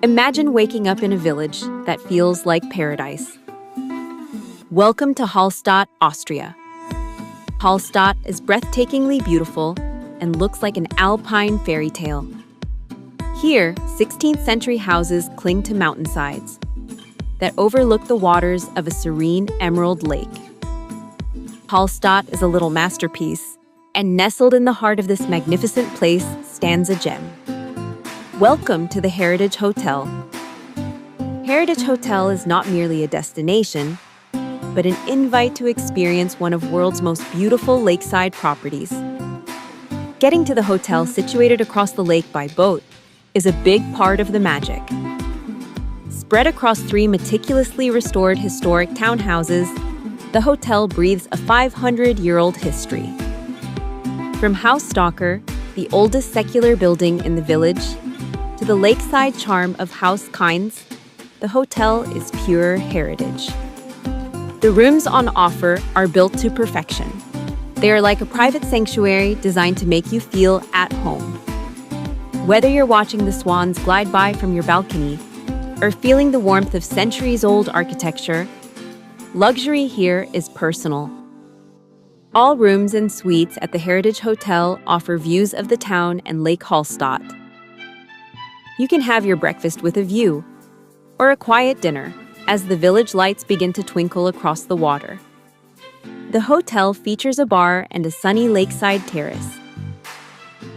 Imagine waking up in a village that feels like paradise. Welcome to Hallstatt, Austria. Hallstatt is breathtakingly beautiful and looks like an alpine fairy tale. Here, 16th century houses cling to mountainsides that overlook the waters of a serene emerald lake. Hallstatt is a little masterpiece, and nestled in the heart of this magnificent place stands a gem. Welcome to the Heritage Hotel. Heritage Hotel is not merely a destination, but an invite to experience one of the world's most beautiful lakeside properties. Getting to the hotel situated across the lake by boat is a big part of the magic. Spread across 3 meticulously restored historic townhouses, the hotel breathes a 500-year-old history. From Haus Stocker, the oldest secular building in the village, to the lakeside charm of Haus Keins, the hotel is pure heritage. The rooms on offer are built to perfection. They are like a private sanctuary designed to make you feel at home. Whether you're watching the swans glide by from your balcony or feeling the warmth of centuries-old architecture, luxury here is personal. All rooms and suites at the Heritage Hotel offer views of the town and Lake Hallstatt. You can have your breakfast with a view, or a quiet dinner, as the village lights begin to twinkle across the water. The hotel features a bar and a sunny lakeside terrace.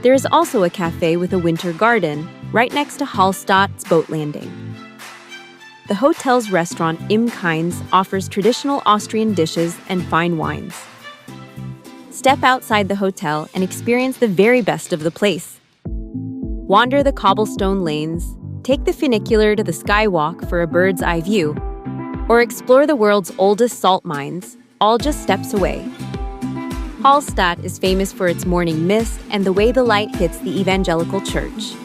There is also a cafe with a winter garden right next to Hallstatt's boat landing. The hotel's restaurant Im Keins offers traditional Austrian dishes and fine wines. Step outside the hotel and experience the very best of the place. Wander the cobblestone lanes, take the funicular to the skywalk for a bird's eye view, or explore the world's oldest salt mines, all just steps away. Hallstatt is famous for its morning mist and the way the light hits the evangelical church.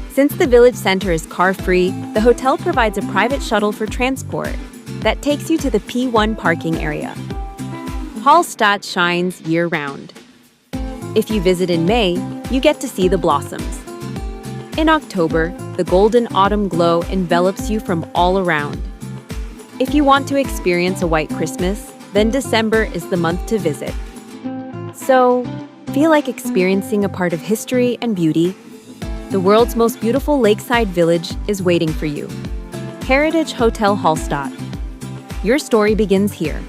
Since the village center is car-free, the hotel provides a private shuttle for transport that takes you to the P1 parking area. Hallstatt shines year-round. If you visit in May, you get to see the blossoms. In October, the golden autumn glow envelops you from all around. If you want to experience a white Christmas, then December is the month to visit. So, feel like experiencing a part of history and beauty? The world's most beautiful lakeside village is waiting for you. Heritage Hotel Hallstatt. Your story begins here.